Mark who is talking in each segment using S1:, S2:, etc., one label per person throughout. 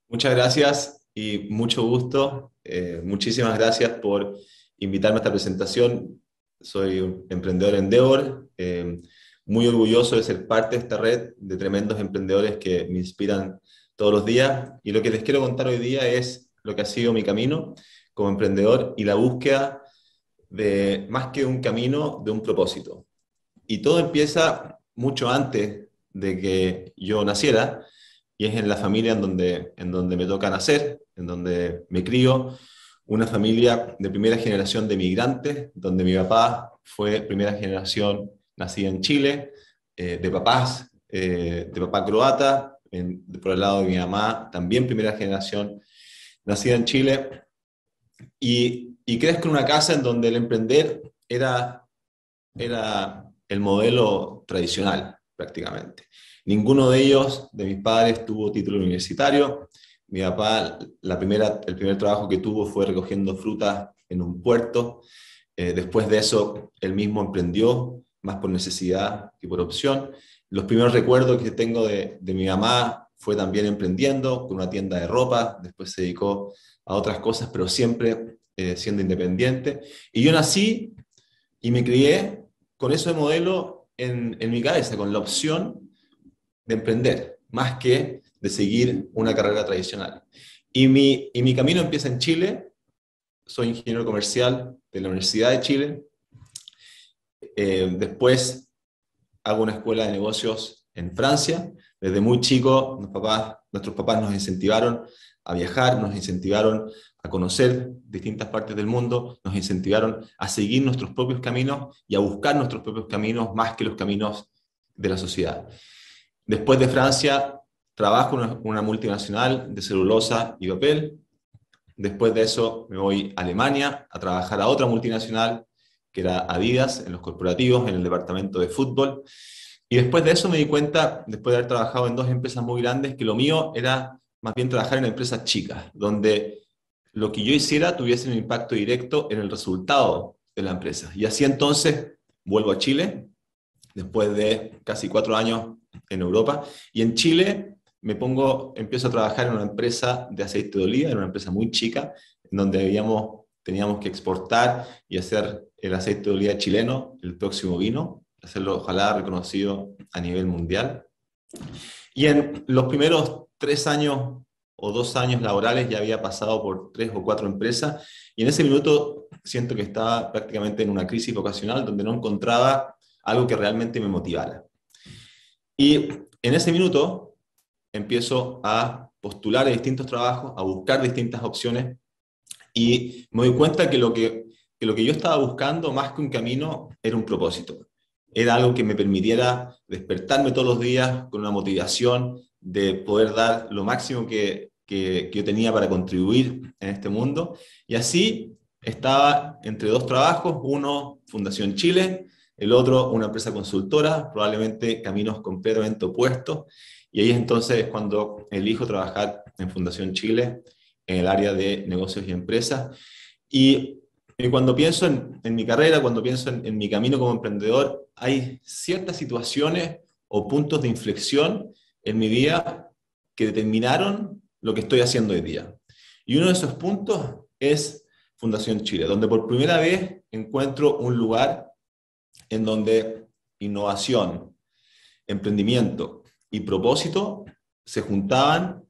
S1: Muchas gracias y mucho gusto. Muchísimas gracias por invitarme a esta presentación. Soy un emprendedor Endeavor, muy orgulloso de ser parte de esta red de tremendos emprendedores que me inspiran todos los días. Y lo que les quiero contar hoy día es lo que ha sido mi camino como emprendedor y la búsqueda de, más que un camino, de un propósito. Y todo empieza mucho antes de que yo naciera, y es en la familia en donde me toca nacer, en donde me crío, una familia de primera generación de migrantes, donde mi papá fue primera generación nacida en Chile, de papá croata, por el lado de mi mamá también primera generación nacida en Chile, y crezco en una casa en donde el emprender era el modelo tradicional, prácticamente. Ninguno de ellos, de mis padres, tuvo título universitario. Mi papá, el primer trabajo que tuvo fue recogiendo frutas en un puerto. Después de eso, él mismo emprendió, más por necesidad que por opción. Los primeros recuerdos que tengo de mi mamá fue también emprendiendo con una tienda de ropa, después se dedicó a otras cosas, pero siempre siendo independiente. Y yo nací y me crié con eso de modelo en mi cabeza, con la opción de emprender, más que de seguir una carrera tradicional. Y mi camino empieza en Chile. Soy ingeniero comercial de la Universidad de Chile. Después hago una escuela de negocios en Francia. Desde muy chico, nuestros papás nos incentivaron a viajar, nos incentivaron a conocer distintas partes del mundo, nos incentivaron a seguir nuestros propios caminos y a buscar nuestros propios caminos más que los caminos de la sociedad. Después de Francia, trabajo en una multinacional de celulosa y papel. Después de eso me voy a Alemania a trabajar a otra multinacional, que era Adidas, en los corporativos, en el departamento de fútbol. Y después de eso me di cuenta, después de haber trabajado en dos empresas muy grandes, que lo mío era más bien trabajar en empresas chicas, donde lo que yo hiciera tuviese un impacto directo en el resultado de la empresa. Y así entonces vuelvo a Chile, después de casi 4 años en Europa, y en Chile empiezo a trabajar en una empresa de aceite de oliva, en una empresa muy chica, en donde teníamos que exportar y hacer el aceite de oliva chileno, el próximo vino, hacerlo ojalá reconocido a nivel mundial. Y en los primeros 3 años o 2 años laborales ya había pasado por 3 o 4 empresas, y en ese minuto siento que estaba prácticamente en una crisis vocacional donde no encontraba algo que realmente me motivara. Y en ese minuto empiezo a postular a distintos trabajos, a buscar distintas opciones, y me doy cuenta que lo que yo estaba buscando, más que un camino, era un propósito. Era algo que me permitiera despertarme todos los días con una motivación de poder dar lo máximo que yo tenía para contribuir en este mundo. Y así estaba entre dos trabajos, uno Fundación Chile, el otro una empresa consultora, probablemente caminos completamente opuestos. Y ahí entonces es cuando elijo trabajar en Fundación Chile en el área de negocios y empresas. Y, y cuando pienso en mi carrera, cuando pienso en mi camino como emprendedor, hay ciertas situaciones o puntos de inflexión en mi vida que determinaron lo que estoy haciendo hoy día. Y uno de esos puntos es Fundación Chile, donde por primera vez encuentro un lugar en donde innovación, emprendimiento y propósito se juntaban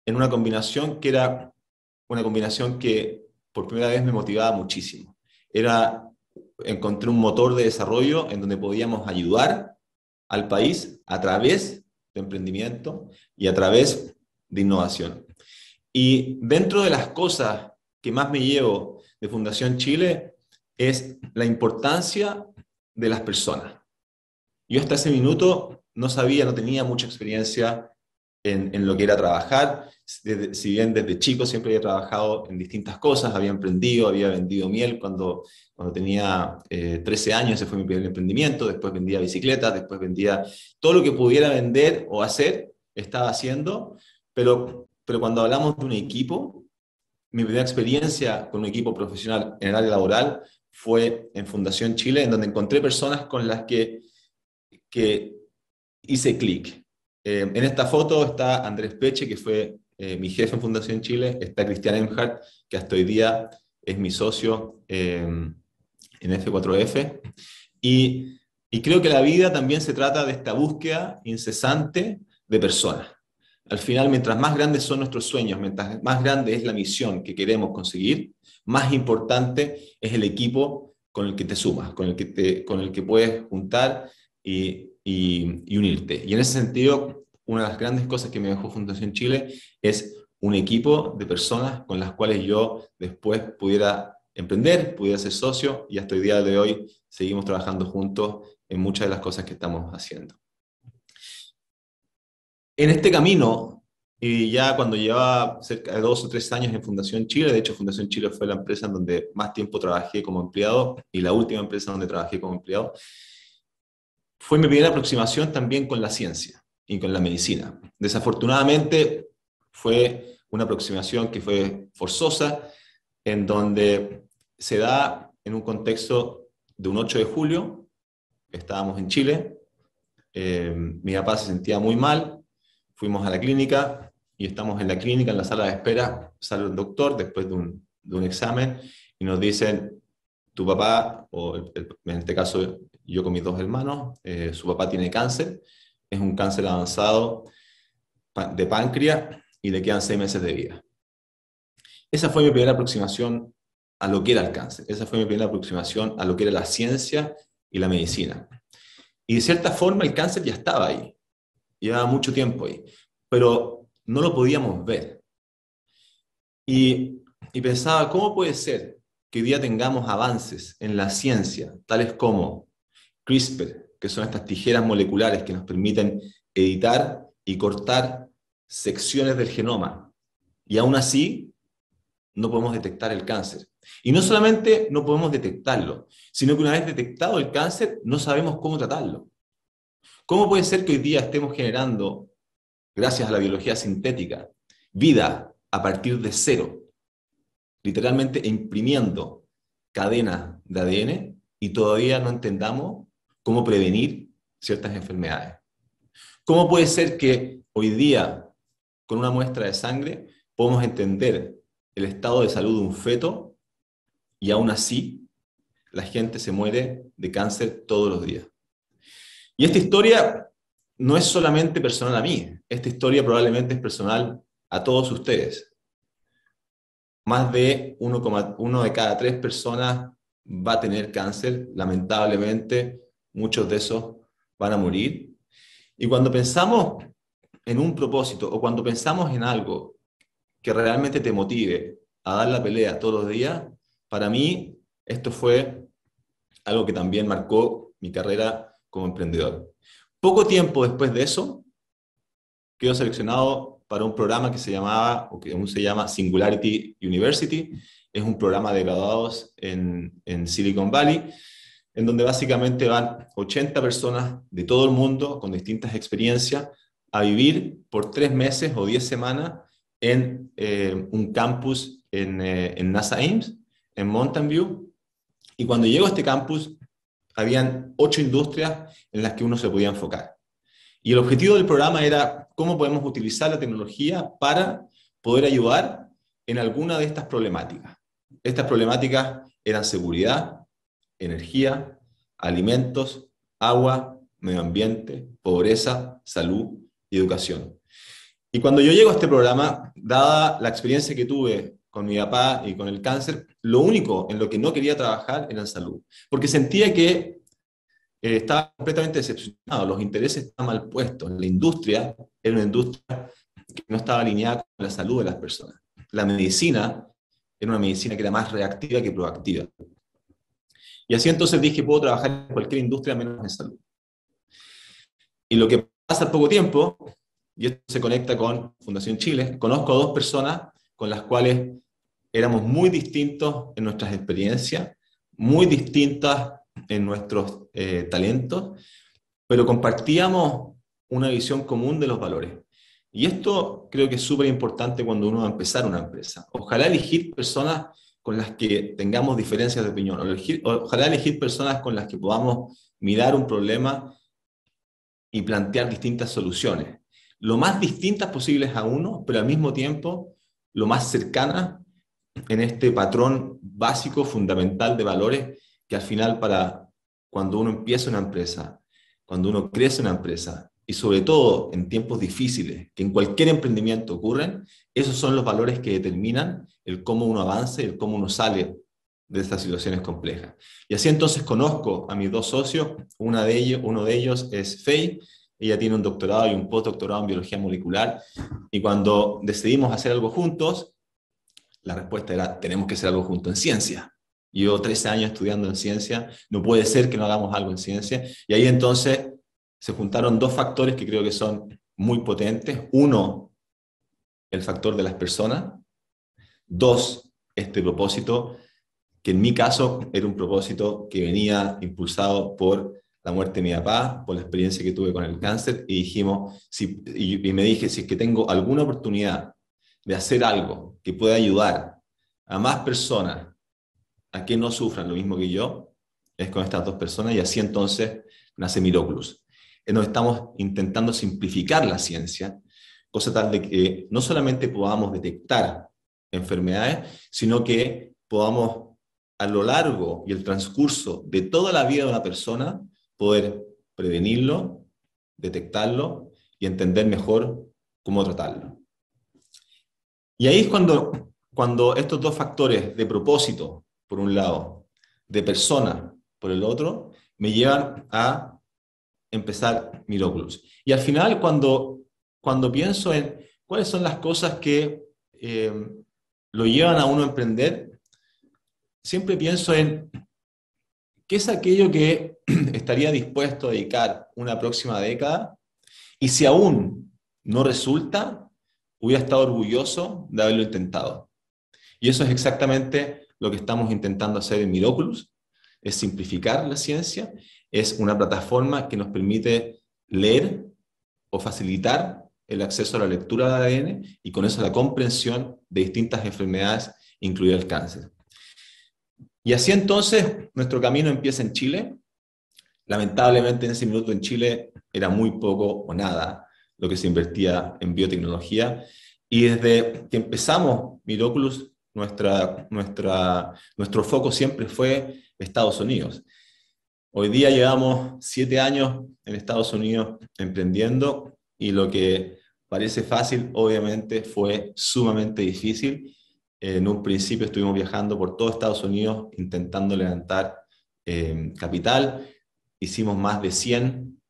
S1: en una combinación que era una combinación que por primera vez me motivaba muchísimo. Era, encontré un motor de desarrollo en donde podíamos ayudar al país a través de emprendimiento y a través de innovación. Y dentro de las cosas que más me llevo de Fundación Chile es la importancia de las personas. Yo hasta ese minuto no sabía, no tenía mucha experiencia en lo que era trabajar. Si bien desde chico siempre había trabajado en distintas cosas, había emprendido, había vendido miel cuando tenía 13 años, ese fue mi primer emprendimiento, después vendía bicicletas, después vendía todo lo que pudiera vender o hacer, estaba haciendo, pero cuando hablamos de un equipo, mi primera experiencia con un equipo profesional en el área laboral fue en Fundación Chile, en donde encontré personas con las que hice clic. En esta foto está Andrés Peche, que fue mi jefe en Fundación Chile, está Cristian Emhart, que hasta hoy día es mi socio en F4F, y creo que la vida también se trata de esta búsqueda incesante de personas. Al final, mientras más grandes son nuestros sueños, mientras más grande es la misión que queremos conseguir, más importante es el equipo con el que te sumas, con el que puedes juntar y unirte. Y en ese sentido, una de las grandes cosas que me dejó Fundación Chile es un equipo de personas con las cuales yo después pudiera emprender, pudiera ser socio, y hasta el día de hoy seguimos trabajando juntos en muchas de las cosas que estamos haciendo. En este camino, y ya cuando llevaba cerca de 2 o 3 años en Fundación Chile, de hecho Fundación Chile fue la empresa en donde más tiempo trabajé como empleado y la última empresa donde trabajé como empleado, fue mi primera aproximación también con la ciencia y con la medicina. Desafortunadamente fue una aproximación que fue forzosa, en donde se da en un contexto de un 8 de julio, estábamos en Chile, mi papá se sentía muy mal, fuimos a la clínica y estamos en la clínica, en la sala de espera, sale un doctor después de un examen y nos dicen, tu papá, o en este caso yo con mis 2 hermanos, su papá tiene cáncer, es un cáncer avanzado de páncreas y le quedan 6 meses de vida. Esa fue mi primera aproximación a lo que era el cáncer, esa fue mi primera aproximación a lo que era la ciencia y la medicina. Y de cierta forma el cáncer ya estaba ahí, llevaba mucho tiempo ahí, pero no lo podíamos ver. Y pensaba, ¿cómo puede ser que hoy día tengamos avances en la ciencia, tales como CRISPR, que son estas tijeras moleculares que nos permiten editar y cortar secciones del genoma, y aún así no podemos detectar el cáncer? Y no solamente no podemos detectarlo, sino que una vez detectado el cáncer, no sabemos cómo tratarlo. ¿Cómo puede ser que hoy día estemos generando, gracias a la biología sintética, vida a partir de cero, literalmente imprimiendo cadenas de ADN, y todavía no entendamos cómo prevenir ciertas enfermedades? ¿Cómo puede ser que hoy día, con una muestra de sangre, podemos entender el estado de salud de un feto y aún así la gente se muere de cáncer todos los días? Y esta historia no es solamente personal a mí, esta historia probablemente es personal a todos ustedes. Más de 1,1 de cada 3 personas va a tener cáncer, lamentablemente muchos de esos van a morir. Y cuando pensamos en un propósito o cuando pensamos en algo que realmente te motive a dar la pelea todos los días, para mí esto fue algo que también marcó mi carrera como emprendedor. Poco tiempo después de eso, quedó seleccionado para un programa que se llamaba, o que aún se llama, Singularity University. Es un programa de graduados en Silicon Valley, en donde básicamente van 80 personas de todo el mundo con distintas experiencias a vivir por 3 meses o 10 semanas en un campus en NASA Ames, en Mountain View. Y cuando llego a este campus, habían 8 industrias en las que uno se podía enfocar. Y el objetivo del programa era cómo podemos utilizar la tecnología para poder ayudar en alguna de estas problemáticas. Estas problemáticas eran seguridad, energía, alimentos, agua, medio ambiente, pobreza, salud y educación. Y cuando yo llego a este programa, dada la experiencia que tuve con mi papá y con el cáncer, lo único en lo que no quería trabajar era en salud, porque sentía que estaba completamente decepcionado, los intereses estaban mal puestos, la industria era una industria que no estaba alineada con la salud de las personas. La medicina era una medicina que era más reactiva que proactiva. Y así entonces dije, puedo trabajar en cualquier industria menos en salud. Y lo que pasa al poco tiempo, y esto se conecta con Fundación Chile, conozco a 2 personas con las cuales éramos muy distintos en nuestras experiencias, muy distintas en nuestros talentos, pero compartíamos una visión común de los valores. Y esto creo que es súper importante cuando uno va a empezar una empresa. Ojalá elegir personas con las que tengamos diferencias de opinión, ojalá elegir personas con las que podamos mirar un problema y plantear distintas soluciones. lo más distintas posibles a uno, pero al mismo tiempo lo más cercanas en este patrón básico, fundamental de valores que al final para cuando uno empieza una empresa, cuando uno crece una empresa, y sobre todo en tiempos difíciles, que en cualquier emprendimiento ocurren, esos son los valores que determinan el cómo uno avanza y el cómo uno sale de estas situaciones complejas. Y así entonces conozco a mis dos socios, uno de ellos es Faye, ella tiene un doctorado y un postdoctorado en biología molecular, y cuando decidimos hacer algo juntos, la respuesta era, tenemos que hacer algo juntos en ciencia. Yo 13 años estudiando en ciencia, no puede ser que no hagamos algo en ciencia, y ahí entonces se juntaron dos factores que creo que son muy potentes. Uno, el factor de las personas. Dos, este propósito, que en mi caso era un propósito que venía impulsado por la muerte de mi papá, por la experiencia que tuve con el cáncer, y dijimos, y me dije, si es que tengo alguna oportunidad de hacer algo que pueda ayudar a más personas a que no sufran lo mismo que yo, es con estas dos personas, y así entonces nace Miraculous. Nos estamos intentando simplificar la ciencia, cosa tal de que no solamente podamos detectar enfermedades, sino que podamos a lo largo y el transcurso de toda la vida de una persona poder prevenirlo, detectarlo y entender mejor cómo tratarlo. Y ahí es cuando estos dos factores de propósito, por un lado, de persona, por el otro, me llevan a empezar Miraculous. Y al final, cuando pienso en cuáles son las cosas que lo llevan a uno a emprender, siempre pienso en qué es aquello que estaría dispuesto a dedicar una próxima década, y si aún no resulta, hubiera estado orgulloso de haberlo intentado. Y eso es exactamente lo que estamos intentando hacer en Miraculous, es simplificar la ciencia, es una plataforma que nos permite leer o facilitar el acceso a la lectura del ADN y con eso la comprensión de distintas enfermedades, incluido el cáncer. Y así entonces nuestro camino empieza en Chile. Lamentablemente en ese minuto en Chile era muy poco o nada lo que se invertía en biotecnología, y desde que empezamos Miraculous, nuestro foco siempre fue Estados Unidos. Hoy día llevamos 7 años en Estados Unidos emprendiendo, y lo que parece fácil obviamente fue sumamente difícil. En un principio estuvimos viajando por todo Estados Unidos intentando levantar capital. Hicimos más de 100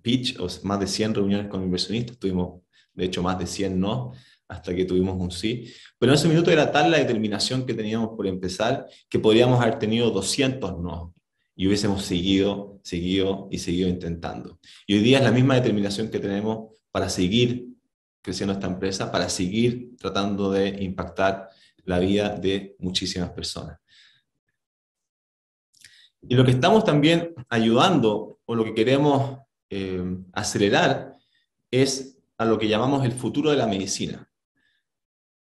S1: pitch, o más de 100 reuniones con inversionistas, tuvimos de hecho más de 100 no, hasta que tuvimos un sí. Pero en ese minuto era tal la determinación que teníamos por empezar que podríamos haber tenido 200 no, y hubiésemos seguido intentando. Y hoy día es la misma determinación que tenemos para seguir creciendo esta empresa, para seguir tratando de impactar la vida de muchísimas personas. Y lo que estamos también ayudando, o lo que queremos acelerar, es a lo que llamamos el futuro de la medicina,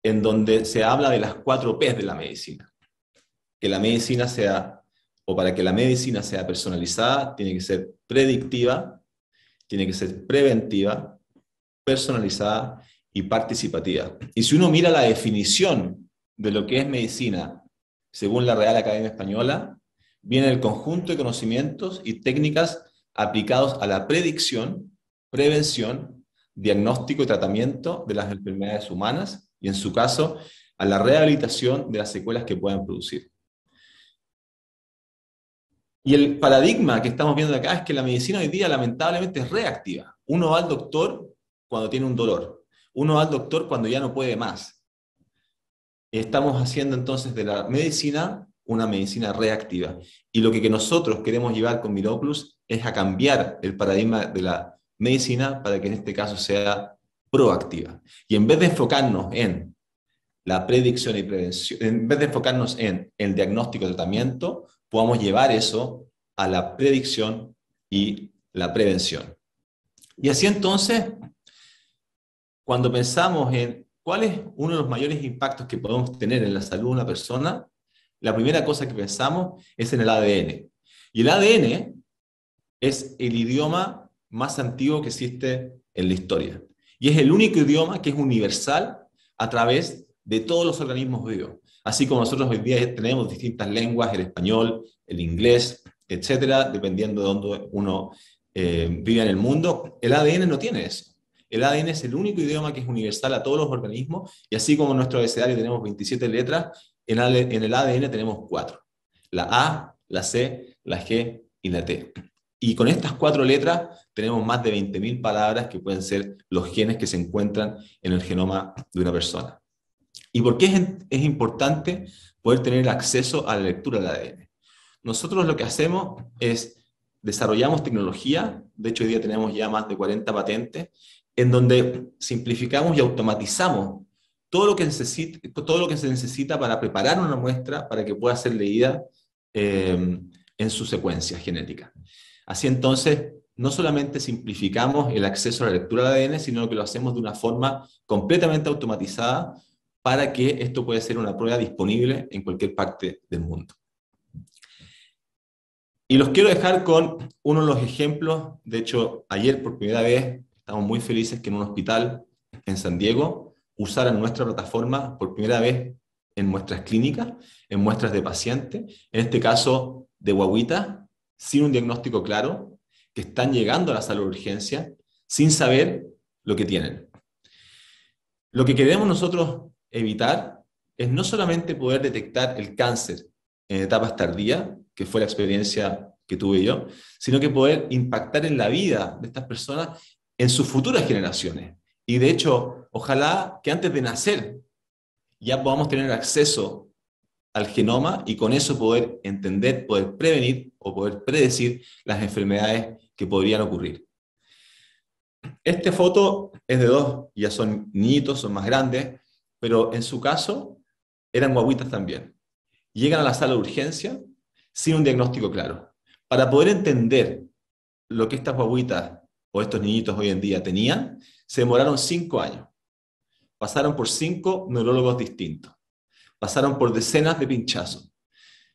S1: en donde se habla de las 4 P's de la medicina. Que la medicina sea, o para que la medicina sea personalizada, tiene que ser predictiva, tiene que ser preventiva, personalizada y participativa. Y si uno mira la definición de lo que es medicina, según la Real Academia Española, viene el conjunto de conocimientos y técnicas aplicados a la predicción, prevención, diagnóstico y tratamiento de las enfermedades humanas, y en su caso, a la rehabilitación de las secuelas que puedan producir. Y el paradigma que estamos viendo acá es que la medicina hoy día lamentablemente es reactiva. Uno va al doctor cuando tiene un dolor. Uno va al doctor cuando ya no puede más. Estamos haciendo entonces de la medicina una medicina reactiva. Y lo que nosotros queremos llevar con Miraculous es a cambiar el paradigma de la medicina para que en este caso sea proactiva. Y en vez de enfocarnos en la predicción y prevención, en vez de enfocarnos en el diagnóstico y tratamiento, podamos llevar eso a la predicción y la prevención. Y así entonces, cuando pensamos en cuál es uno de los mayores impactos que podemos tener en la salud de una persona, la primera cosa que pensamos es en el ADN. Y el ADN es el idioma más antiguo que existe en la historia. Y es el único idioma que es universal a través de todos los organismos vivos. Así como nosotros hoy día tenemos distintas lenguas, el español, el inglés, etcétera, dependiendo de dónde uno vive en el mundo, el ADN no tiene eso. El ADN es el único idioma que es universal a todos los organismos, y así como en nuestro abecedario tenemos 27 letras, en el ADN tenemos 4. La A, la C, la G y la T. Y con estas 4 letras tenemos más de 20.000 palabras que pueden ser los genes que se encuentran en el genoma de una persona. ¿Y por qué es importante poder tener acceso a la lectura del ADN? Nosotros lo que hacemos es desarrollamos tecnología, de hecho hoy día tenemos ya más de 40 patentes, en donde simplificamos y automatizamos todo lo que se necesita para preparar una muestra para que pueda ser leída en su secuencia genética. Así entonces, no solamente simplificamos el acceso a la lectura del ADN, sino que lo hacemos de una forma completamente automatizada para que esto pueda ser una prueba disponible en cualquier parte del mundo. Y los quiero dejar con uno de los ejemplos. De hecho, ayer por primera vez estamos muy felices que en un hospital en San Diego usaran nuestra plataforma por primera vez en muestras clínicas, en muestras de pacientes, en este caso de guaguitas, sin un diagnóstico claro, que están llegando a la sala de urgencia sin saber lo que tienen. Lo que queremos nosotros evitar es no solamente poder detectar el cáncer en etapas tardías, que fue la experiencia que tuve yo, sino que poder impactar en la vida de estas personas en sus futuras generaciones. Y de hecho, ojalá que antes de nacer ya podamos tener acceso al genoma y con eso poder entender, poder prevenir o poder predecir las enfermedades que podrían ocurrir. Esta foto es de dos, ya son niñitos, son más grandes, pero en su caso eran guaguitas también. Llegan a la sala de urgencia sin un diagnóstico claro. Para poder entender lo que estas guaguitas o estos niñitos hoy en día tenían, se demoraron 5 años. Pasaron por 5 neurólogos distintos. Pasaron por decenas de pinchazos,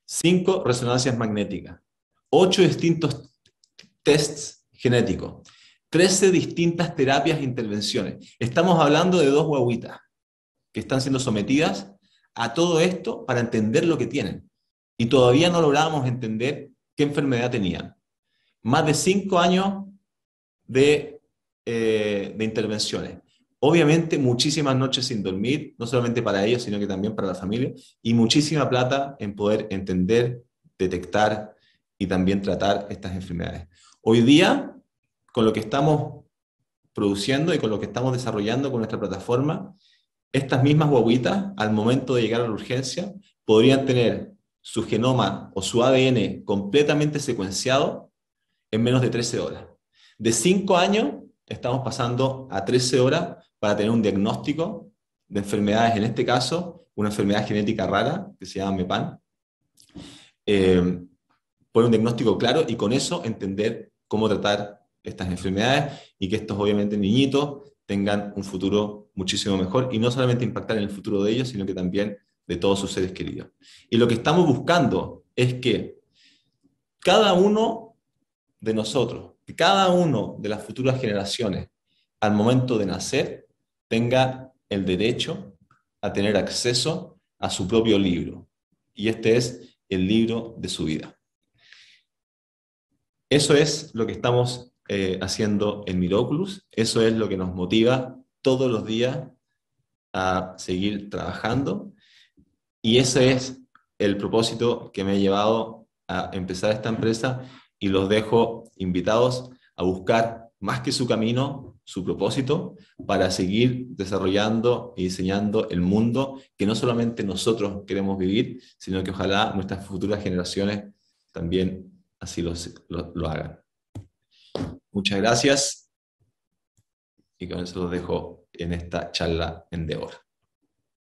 S1: 5 resonancias magnéticas, 8 distintos tests genéticos, 13 distintas terapias e intervenciones. Estamos hablando de 2 guaguitas que están siendo sometidas a todo esto para entender lo que tienen. Y todavía no lográbamos entender qué enfermedad tenían. Más de 5 años de intervenciones. Obviamente muchísimas noches sin dormir, no solamente para ellos, sino que también para la familia, y muchísima plata en poder entender, detectar y también tratar estas enfermedades. Hoy día, con lo que estamos produciendo y con lo que estamos desarrollando con nuestra plataforma, estas mismas guaguitas, al momento de llegar a la urgencia, podrían tener su genoma o su ADN completamente secuenciado en menos de 13 horas. De 5 años, estamos pasando a 13 horas para tener un diagnóstico de enfermedades, en este caso, una enfermedad genética rara, que se llama MEPAN, poner un diagnóstico claro y con eso entender cómo tratar estas enfermedades y que estos, obviamente, niñitos tengan un futuro muchísimo mejor y no solamente impactar en el futuro de ellos, sino que también de todos sus seres queridos. Y lo que estamos buscando es que cada uno de nosotros, que cada uno de las futuras generaciones, al momento de nacer, tenga el derecho a tener acceso a su propio libro. Y este es el libro de su vida. Eso es lo que estamos haciendo en Miraculous, eso es lo que nos motiva todos los días a seguir trabajando, y ese es el propósito que me ha llevado a empezar esta empresa, y los dejo invitados a buscar más que su camino, su propósito, para seguir desarrollando y diseñando el mundo que no solamente nosotros queremos vivir, sino que ojalá nuestras futuras generaciones también así lo hagan. Muchas gracias y con eso los dejo en esta charla en Endeavor.